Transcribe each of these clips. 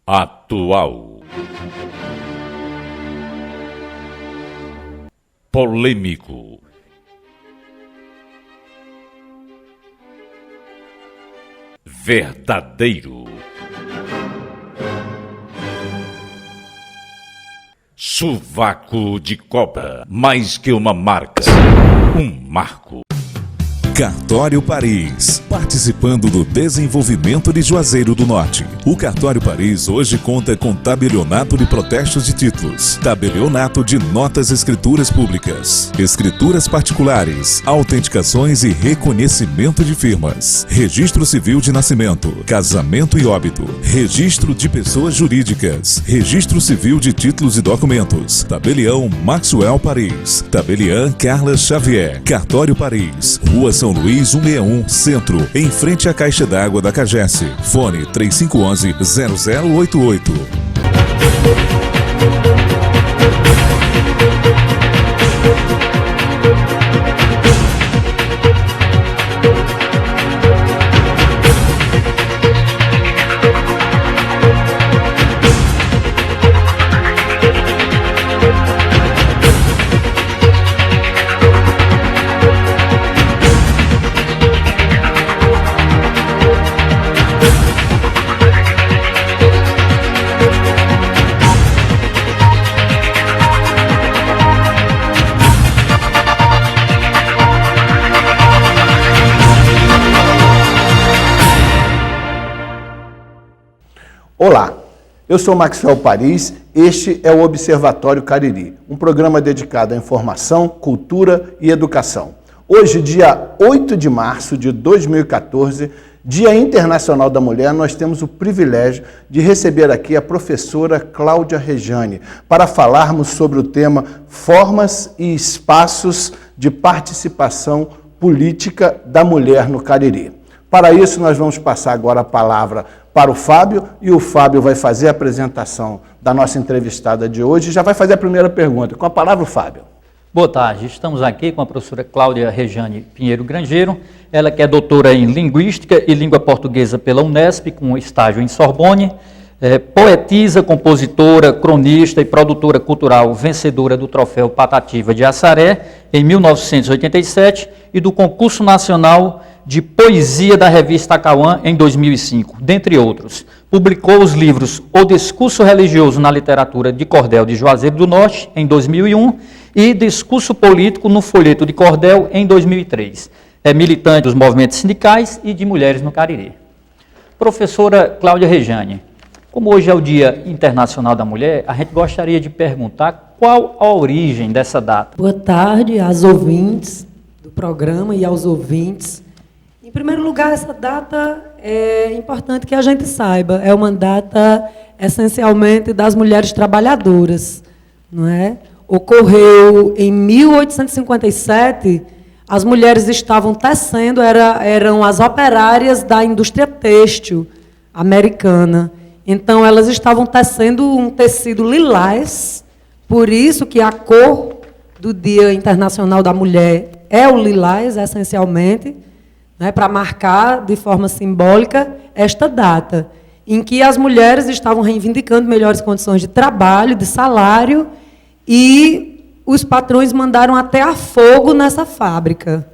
Atual. Polêmico. Verdadeiro. Sovaco de cobra, mais que uma marca, um marco. Cartório Paris, participando do desenvolvimento de Juazeiro do Norte. O Cartório Paris hoje conta com tabelionato de protestos de títulos, tabelionato de notas escrituras públicas, escrituras particulares, autenticações e reconhecimento de firmas, registro civil de nascimento, casamento e óbito, registro de pessoas jurídicas, registro civil de títulos e documentos, tabelião Maxwell Paris, tabelião Carla Xavier. Cartório Paris, Rua São Luís 161, Centro, em frente à Caixa d'Água da Cagesse. Fone 3511-0088. Olá, eu sou Maxwell Paris, este é o Observatório Cariri, um programa dedicado à informação, cultura e educação. Hoje, dia 8 de março de 2014, Dia Internacional da Mulher, nós temos o privilégio de receber aqui a professora Cláudia Rejane para falarmos sobre o tema Formas e Espaços de Participação Política da Mulher no Cariri. Para isso, nós vamos passar agora a palavra para o Fábio, e o Fábio vai fazer a apresentação da nossa entrevistada de hoje e já vai fazer a primeira pergunta. Com a palavra, o Fábio. Boa tarde, estamos aqui com a professora Cláudia Rejane Pinheiro Grangeiro, ela que é doutora em Linguística e Língua Portuguesa pela Unesp, com estágio em Sorbonne, poetisa, compositora, cronista e produtora cultural, vencedora do Troféu Patativa de Assaré em 1987 e do Concurso Nacional de Poesia da Revista Acauã em 2005, dentre outros. Publicou os livros O Discurso Religioso na Literatura de Cordel de Juazeiro do Norte, em 2001, e Discurso Político no Folheto de Cordel, em 2003. É militante dos movimentos sindicais e de mulheres no Cariri. Professora Cláudia Rejane, como hoje é o Dia Internacional da Mulher, a gente gostaria de perguntar qual a origem dessa data. Boa tarde às ouvintes do programa e aos ouvintes. Em primeiro lugar, essa data é importante que a gente saiba, é uma data essencialmente das mulheres trabalhadoras, não é? Ocorreu em 1857, as mulheres estavam tecendo, eram as operárias da indústria têxtil americana. Então, elas estavam tecendo um tecido lilás, por isso que a cor do Dia Internacional da Mulher é o lilás, essencialmente, né, para marcar de forma simbólica esta data, em que as mulheres estavam reivindicando melhores condições de trabalho, de salário, e os patrões mandaram até a fogo nessa fábrica.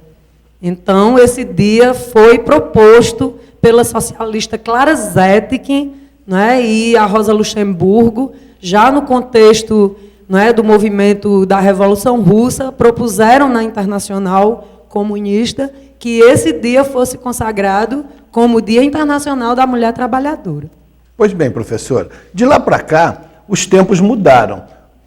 Então, esse dia foi proposto pela socialista Clara Zetkin, né, e a Rosa Luxemburgo, já no contexto, né, do movimento da Revolução Russa, propuseram na Internacional Comunista que esse dia fosse consagrado como Dia Internacional da Mulher Trabalhadora. Pois bem, professora, de lá para cá, os tempos mudaram,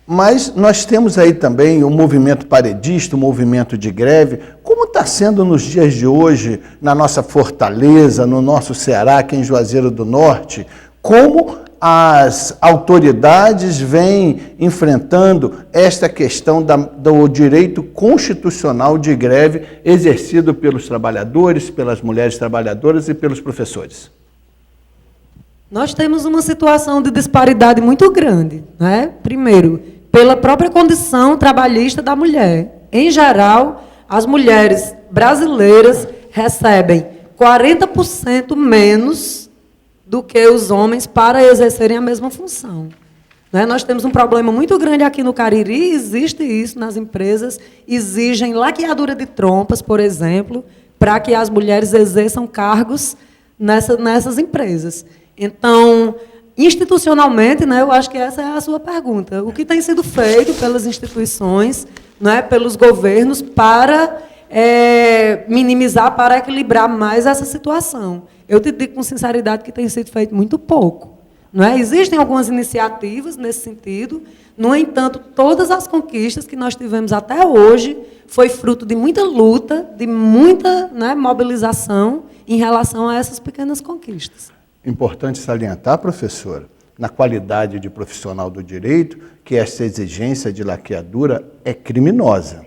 mas nós temos aí também o movimento paredista, o movimento de greve. Como está sendo nos dias de hoje, na nossa Fortaleza, no nosso Ceará, aqui em Juazeiro do Norte, como as autoridades vêm enfrentando esta questão do direito constitucional de greve exercido pelos trabalhadores, pelas mulheres trabalhadoras e pelos professores? Nós temos uma situação de disparidade muito grande, né? Primeiro, pela própria condição trabalhista da mulher. Em geral, as mulheres brasileiras recebem 40% menos do que os homens para exercerem a mesma função. Né? Nós temos um problema muito grande aqui no Cariri, existe isso nas empresas, exigem laqueadura de trompas, por exemplo, para que as mulheres exerçam cargos nessas empresas. Então, institucionalmente, né, eu acho que essa é a sua pergunta. O que tem sido feito pelas instituições, né, pelos governos, para minimizar, para equilibrar mais essa situação? Eu te digo com sinceridade que tem sido feito muito pouco. Não é? Existem algumas iniciativas nesse sentido, no entanto, todas as conquistas que nós tivemos até hoje foi fruto de muita luta, de muita, né, mobilização em relação a essas pequenas conquistas. Importante salientar, professora, na qualidade de profissional do direito, que essa exigência de laqueadura é criminosa.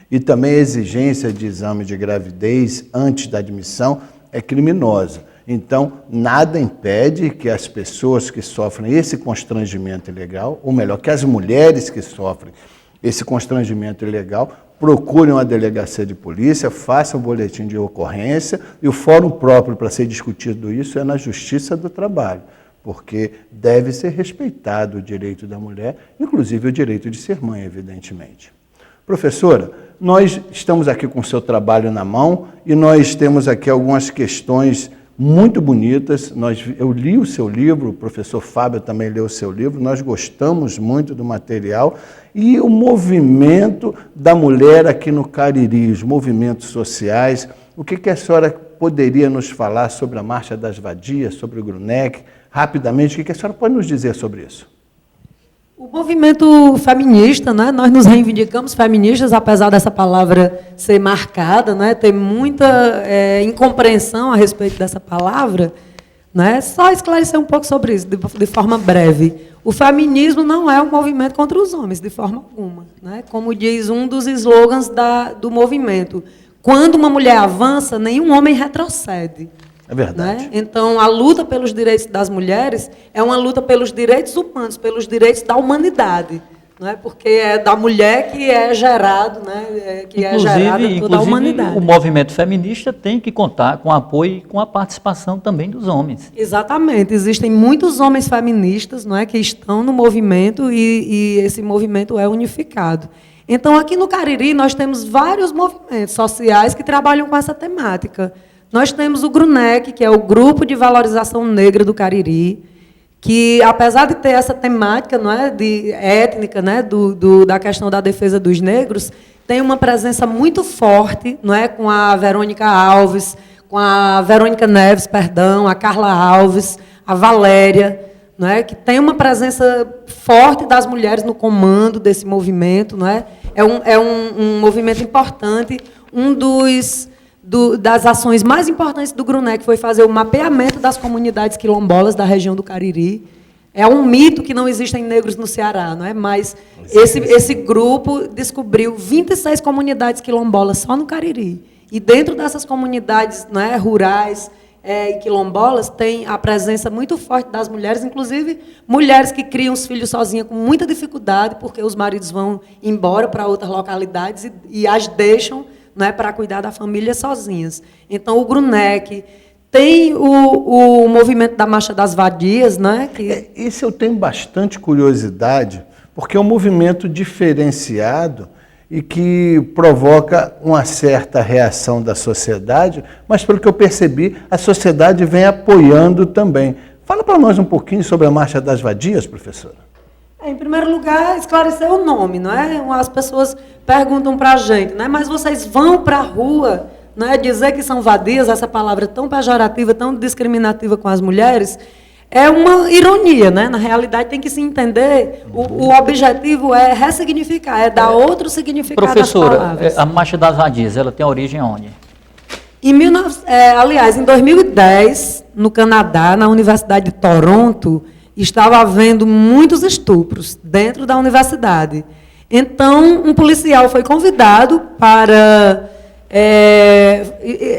E também a exigência de exame de gravidez antes da admissão é criminosa. Então, nada impede que as pessoas que sofrem esse constrangimento ilegal, ou melhor, que as mulheres que sofrem esse constrangimento ilegal, procurem uma delegacia de polícia, façam um boletim de ocorrência, e o fórum próprio para ser discutido isso é na Justiça do Trabalho, porque deve ser respeitado o direito da mulher, inclusive o direito de ser mãe, evidentemente. Professora, nós estamos aqui com o seu trabalho na mão e nós temos aqui algumas questões muito bonitas. Eu li o seu livro, o professor Fábio também leu o seu livro, nós gostamos muito do material. E o movimento da mulher aqui no Cariri, os movimentos sociais, o que a senhora poderia nos falar sobre a Marcha das Vadias, sobre o GRUNEC? Rapidamente, o que a senhora pode nos dizer sobre isso? O movimento feminista, né, nós nos reivindicamos feministas, apesar dessa palavra ser marcada, né, ter muita incompreensão a respeito dessa palavra, né, só esclarecer um pouco sobre isso, de forma breve. O feminismo não é um movimento contra os homens, de forma alguma. Né, como diz um dos slogans do movimento, quando uma mulher avança, nenhum homem retrocede. É verdade. Né? Então, a luta pelos direitos das mulheres é uma luta pelos direitos humanos, pelos direitos da humanidade. Não é? Porque é da mulher que é gerado, né? Que é gerada toda a humanidade. O movimento feminista tem que contar com o apoio e com a participação também dos homens. Exatamente. Existem muitos homens feministas, não é, que estão no movimento e esse movimento é unificado. Então, aqui no Cariri, nós temos vários movimentos sociais que trabalham com essa temática. Nós temos o GRUNEC, que é o Grupo de Valorização Negra do Cariri, que, apesar de ter essa temática, não é, étnica, né, da questão da defesa dos negros, tem uma presença muito forte, não é, com a Verônica Alves, com a Verônica Neves, perdão, a Carla Alves, a Valéria, não é, que tem uma presença forte das mulheres no comando desse movimento. Não é? É um movimento importante, das ações mais importantes do GRUNEC foi fazer o mapeamento das comunidades quilombolas da região do Cariri. É um mito que não existem negros no Ceará, não é? Mas esse grupo descobriu 26 comunidades quilombolas só no Cariri. E dentro dessas comunidades, não é, rurais e quilombolas, tem a presença muito forte das mulheres, inclusive mulheres que criam os filhos sozinhas com muita dificuldade, porque os maridos vão embora para outras localidades e as deixam, né, para cuidar da família sozinhas. Então, o GRUNEC tem o movimento da Marcha das Vadias, né? Esse eu tenho bastante curiosidade, porque é um movimento diferenciado e que provoca uma certa reação da sociedade, mas, pelo que eu percebi, a sociedade vem apoiando também. Fala para nós um pouquinho sobre a Marcha das Vadias, professora. Em primeiro lugar, esclarecer o nome, não é? As pessoas perguntam para a gente, né? Mas vocês vão para a rua, né, dizer que são vadias, essa palavra tão pejorativa, tão discriminativa com as mulheres, é uma ironia, né? Na realidade, tem que se entender, o objetivo é ressignificar, é dar outro significado às palavras. Professora, a Marcha das Vadias, ela tem origem onde? Aliás, em 2010, no Canadá, na Universidade de Toronto, estava havendo muitos estupros dentro da universidade. Então, um policial foi convidado para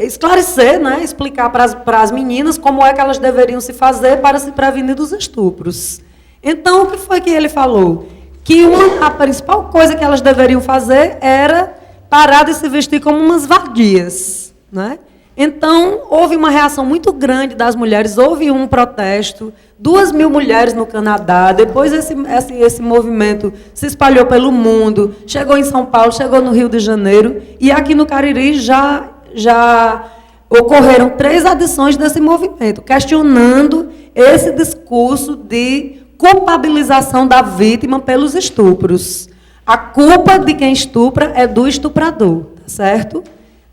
esclarecer, né, explicar para as meninas como é que elas deveriam se fazer para se prevenir dos estupros. Então, o que foi que ele falou? Que a principal coisa que elas deveriam fazer era parar de se vestir como umas vadias. Né? Então, houve uma reação muito grande das mulheres, houve um protesto, 2.000 mulheres no Canadá, depois esse movimento se espalhou pelo mundo, chegou em São Paulo, chegou no Rio de Janeiro, e aqui no Cariri já ocorreram 3 adições desse movimento, questionando esse discurso de culpabilização da vítima pelos estupros. A culpa de quem estupra é do estuprador, tá certo?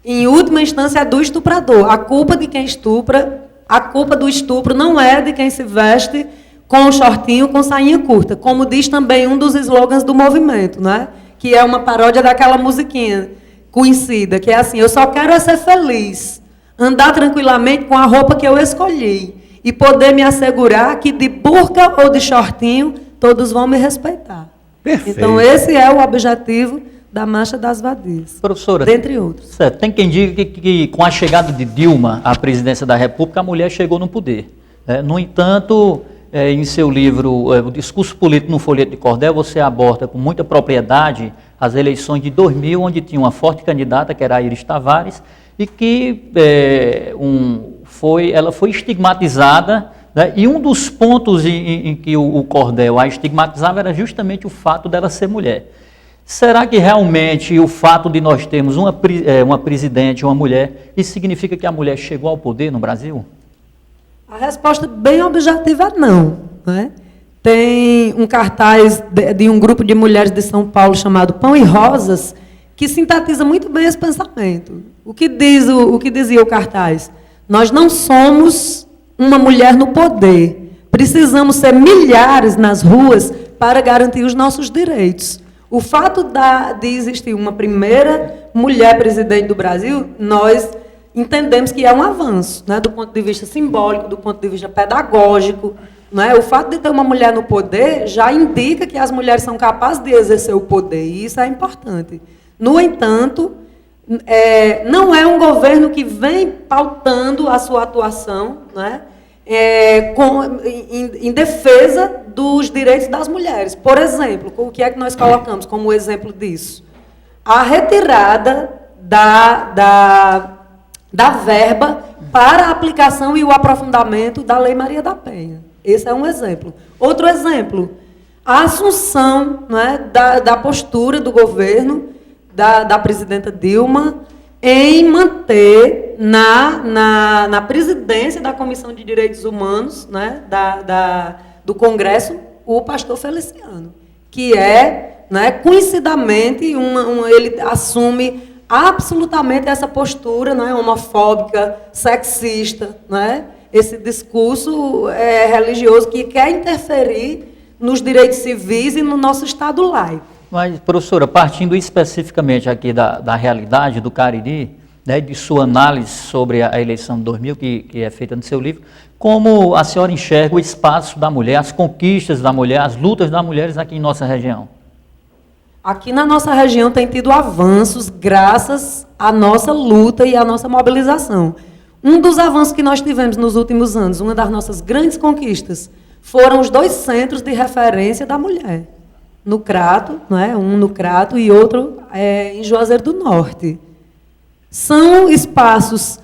Em última instância, é do estuprador. A culpa de quem estupra, a culpa do estupro não é de quem se veste com um shortinho, com sainha curta, como diz também um dos slogans do movimento, né? Que é uma paródia daquela musiquinha conhecida, que é assim: eu só quero é ser feliz, andar tranquilamente com a roupa que eu escolhi e poder me assegurar que de burca ou de shortinho todos vão me respeitar. Perfeito. Então, esse é o objetivo da Marcha das Vadias, Professora, dentre outros. Certo. Tem quem diga que com a chegada de Dilma à presidência da República, a mulher chegou no poder. No entanto, em seu livro, O Discurso Político no Folheto de Cordel, você aborda com muita propriedade as eleições de 2000, onde tinha uma forte candidata, que era a Iris Tavares, e que ela foi estigmatizada, né? E um dos pontos em que o Cordel a estigmatizava era justamente o fato dela ser mulher. Será que realmente o fato de nós termos uma presidente, uma mulher, isso significa que a mulher chegou ao poder no Brasil? A resposta bem objetiva é não, né? Tem um cartaz de um grupo de mulheres de São Paulo chamado Pão e Rosas, que sintetiza muito bem esse pensamento. O que dizia o cartaz? Nós não somos uma mulher no poder. Precisamos ser milhares nas ruas para garantir os nossos direitos. O fato de existir uma primeira mulher presidente do Brasil, nós entendemos que é um avanço, né, do ponto de vista simbólico, do ponto de vista pedagógico. Né? O fato de ter uma mulher no poder já indica que as mulheres são capazes de exercer o poder, e isso é importante. No entanto, não é um governo que vem pautando a sua atuação, né, em defesa dos direitos das mulheres. Por exemplo, o que é que nós colocamos como exemplo disso? A retirada da verba para a aplicação e o aprofundamento da Lei Maria da Penha. Esse é um exemplo. Outro exemplo, a assunção, né, da postura do governo, da presidenta Dilma, em manter na presidência da Comissão de Direitos Humanos, né, do Congresso, o pastor Feliciano, que né, conhecidamente, ele assume absolutamente essa postura, né, homofóbica, sexista, né, esse discurso religioso que quer interferir nos direitos civis e no nosso Estado laico. Mas, professora, partindo especificamente aqui da realidade do Cariri, né, de sua análise sobre a eleição de 2000, que é feita no seu livro, como a senhora enxerga o espaço da mulher, as conquistas da mulher, as lutas das mulheres aqui em nossa região? Aqui na nossa região tem tido avanços graças à nossa luta e à nossa mobilização. Um dos avanços que nós tivemos nos últimos anos, uma das nossas grandes conquistas, foram os 2 centros de referência da mulher. No Crato, né? Um no Crato e outro em Juazeiro do Norte. São espaços,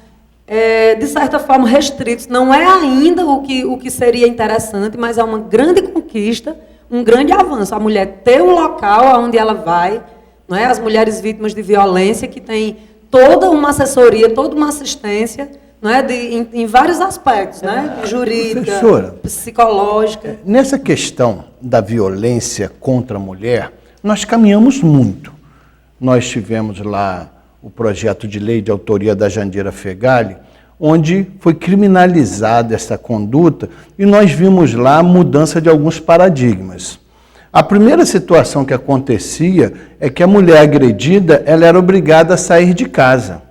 de certa forma, restritos. Não é ainda o que seria interessante, mas é uma grande conquista, um grande avanço. A mulher ter um local onde ela vai, não é? As mulheres vítimas de violência, que tem toda uma assessoria, toda uma assistência, não é? Em vários aspectos, né? Jurídica, Professora, psicológica. Nessa questão da violência contra a mulher, nós caminhamos muito. Nós tivemos lá o projeto de lei de autoria da Jandira Fegali, onde foi criminalizada essa conduta, e nós vimos lá a mudança de alguns paradigmas. A primeira situação que acontecia é que a mulher agredida, ela era obrigada a sair de casa.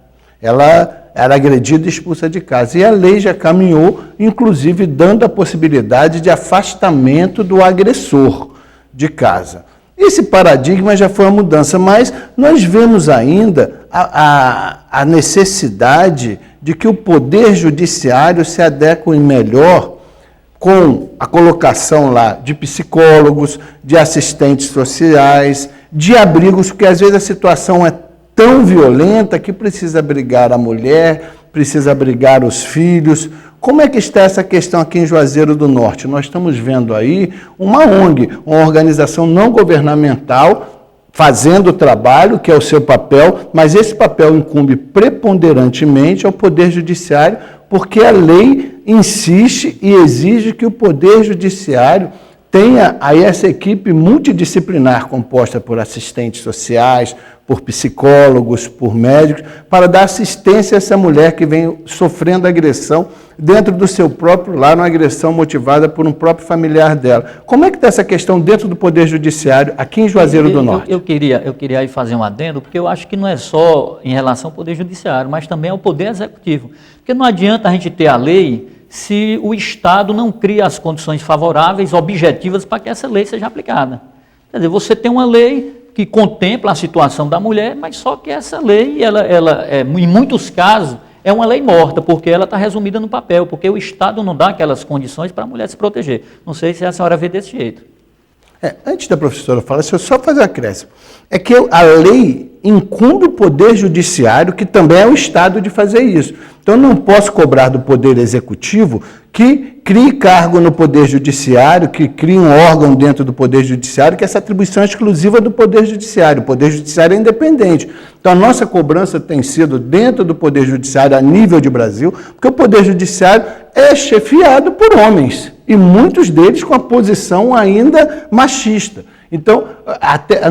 Ela era agredida e expulsa de casa. E a lei já caminhou, inclusive dando a possibilidade de afastamento do agressor de casa. Esse paradigma já foi uma mudança, mas nós vemos ainda a necessidade de que o Poder Judiciário se adeque melhor com a colocação lá de psicólogos, de assistentes sociais, de abrigos, porque às vezes a situação é tão violenta que precisa abrigar a mulher, precisa abrigar os filhos. Como é que está essa questão aqui em Juazeiro do Norte? Nós estamos vendo aí uma ONG, uma organização não governamental, fazendo o trabalho, que é o seu papel, mas esse papel incumbe preponderantemente ao Poder Judiciário, porque a lei insiste e exige que o Poder Judiciário tenha aí essa equipe multidisciplinar composta por assistentes sociais, por psicólogos, por médicos, para dar assistência a essa mulher que vem sofrendo agressão dentro do seu próprio lar, uma agressão motivada por um próprio familiar dela. Como é que está essa questão dentro do Poder Judiciário aqui em Juazeiro do Norte? Eu queria aí fazer um adendo, porque eu acho que não é só em relação ao Poder Judiciário, mas também ao Poder Executivo. Porque não adianta a gente ter a lei se o Estado não cria as condições favoráveis, objetivas, para que essa lei seja aplicada. Quer dizer, você tem uma lei que contempla a situação da mulher, mas só que essa lei, ela em muitos casos, é uma lei morta, porque ela está resumida no papel, porque o Estado não dá aquelas condições para a mulher se proteger. Não sei se a senhora vê desse jeito. Antes da professora falar, deixa eu só fazer um acréscimo. É que a lei incumbe o Poder Judiciário, que também é o Estado, de fazer isso. Então, eu não posso cobrar do Poder Executivo que crie cargo no Poder Judiciário, que crie um órgão dentro do Poder Judiciário, que essa atribuição é exclusiva do Poder Judiciário. O Poder Judiciário é independente. Então, a nossa cobrança tem sido dentro do Poder Judiciário, a nível de Brasil, porque o Poder Judiciário é chefiado por homens, e muitos deles com a posição ainda machista. Então,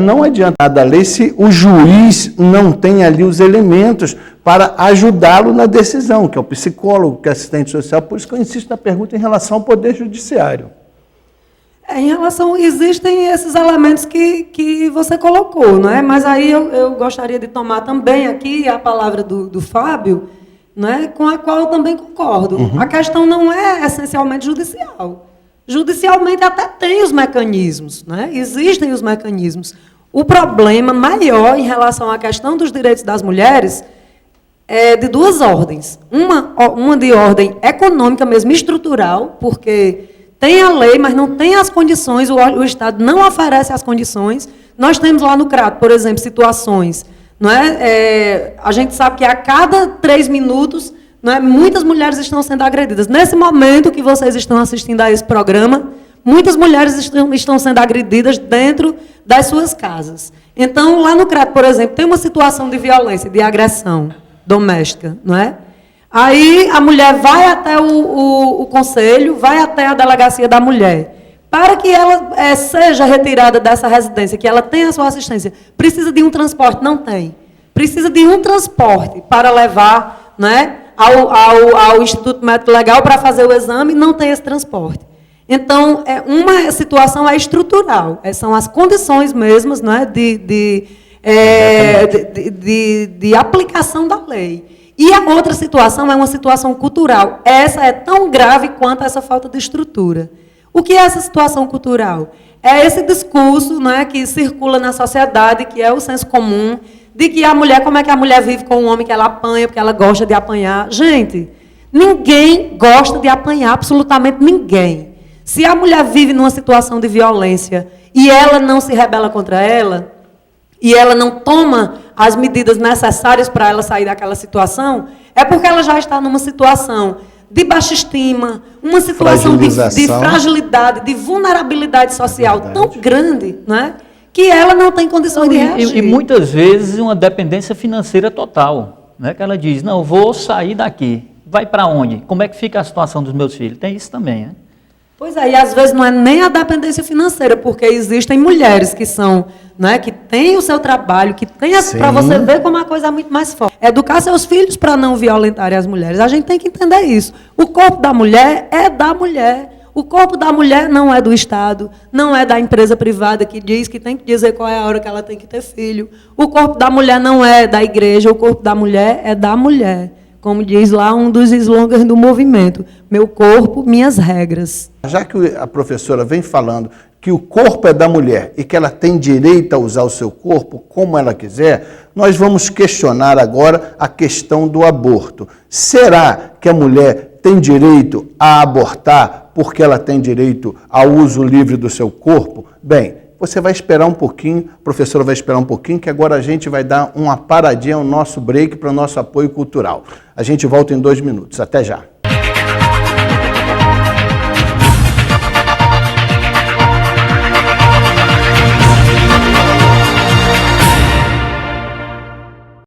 não adianta nada a lei se o juiz não tem ali os elementos para ajudá-lo na decisão, que é o psicólogo, que é o assistente social. Por isso que eu insisto na pergunta em relação ao Poder Judiciário. Em relação, existem esses elementos que você colocou, não é? Mas aí eu gostaria de tomar também aqui a palavra do Fábio, não é? Com a qual eu também concordo. A questão não é essencialmente judicial. Judicialmente até tem os mecanismos, né? Existem os mecanismos. O problema maior em relação à questão dos direitos das mulheres é de duas ordens. Uma de ordem econômica mesmo, estrutural, porque tem a lei, mas não tem as condições, o Estado não oferece as condições. Nós temos lá no CRAT, por exemplo, situações, não é? A gente sabe que a cada 3 minutos, não é, muitas mulheres estão sendo agredidas. Nesse momento que vocês estão assistindo a esse programa, muitas mulheres estão sendo agredidas dentro das suas casas. Então, lá no CRAT, por exemplo, tem uma situação de violência, de agressão doméstica, não é? Aí a mulher vai até o conselho, vai até a delegacia da mulher. Para que ela seja retirada dessa residência, que ela tenha a sua assistência, precisa de um transporte? Não tem. Precisa de um transporte para levar, não é, ao Instituto Médico Legal para fazer o exame, não tem esse transporte. Então, uma situação estrutural, são as condições mesmas, não é, de aplicação da lei. E a outra situação é uma situação cultural. Essa é tão grave quanto essa falta de estrutura. O que é essa situação cultural? É esse discurso, não é, que circula na sociedade, que é o senso comum, de que a mulher, como é que a mulher vive com um homem que ela apanha, porque ela gosta de apanhar. Gente, ninguém gosta de apanhar, absolutamente ninguém. Se a mulher vive numa situação de violência e ela não se rebela contra ela, e ela não toma as medidas necessárias para ela sair daquela situação, é porque ela já está numa situação de baixa estima, uma situação de fragilidade, de vulnerabilidade social tão grande, não é? Que ela não tem condições de reagir. E muitas vezes uma dependência financeira total, né? Que ela diz, não, vou sair daqui, vai para onde? Como é que fica a situação dos meus filhos? Tem isso também, né? Pois é, e às vezes não é nem a dependência financeira, porque existem mulheres que são, né, que têm o seu trabalho, que têm, para você ver como a coisa é muito mais forte. Educar seus filhos para não violentarem as mulheres. A gente tem que entender isso. O corpo da mulher é da mulher. O corpo da mulher não é do Estado, não é da empresa privada que diz que tem que dizer qual é a hora que ela tem que ter filho. O corpo da mulher não é da igreja, o corpo da mulher é da mulher. Como diz lá um dos slogans do movimento, meu corpo, minhas regras. Já que a professora vem falando que o corpo é da mulher e que ela tem direito a usar o seu corpo como ela quiser, nós vamos questionar agora a questão do aborto. Será que a mulher tem direito a abortar porque ela tem direito ao uso livre do seu corpo? Bem, você vai esperar um pouquinho, a professora vai esperar um pouquinho, que agora a gente vai dar uma paradinha, o nosso break para o nosso apoio cultural. A gente volta em 2 minutos. Até já.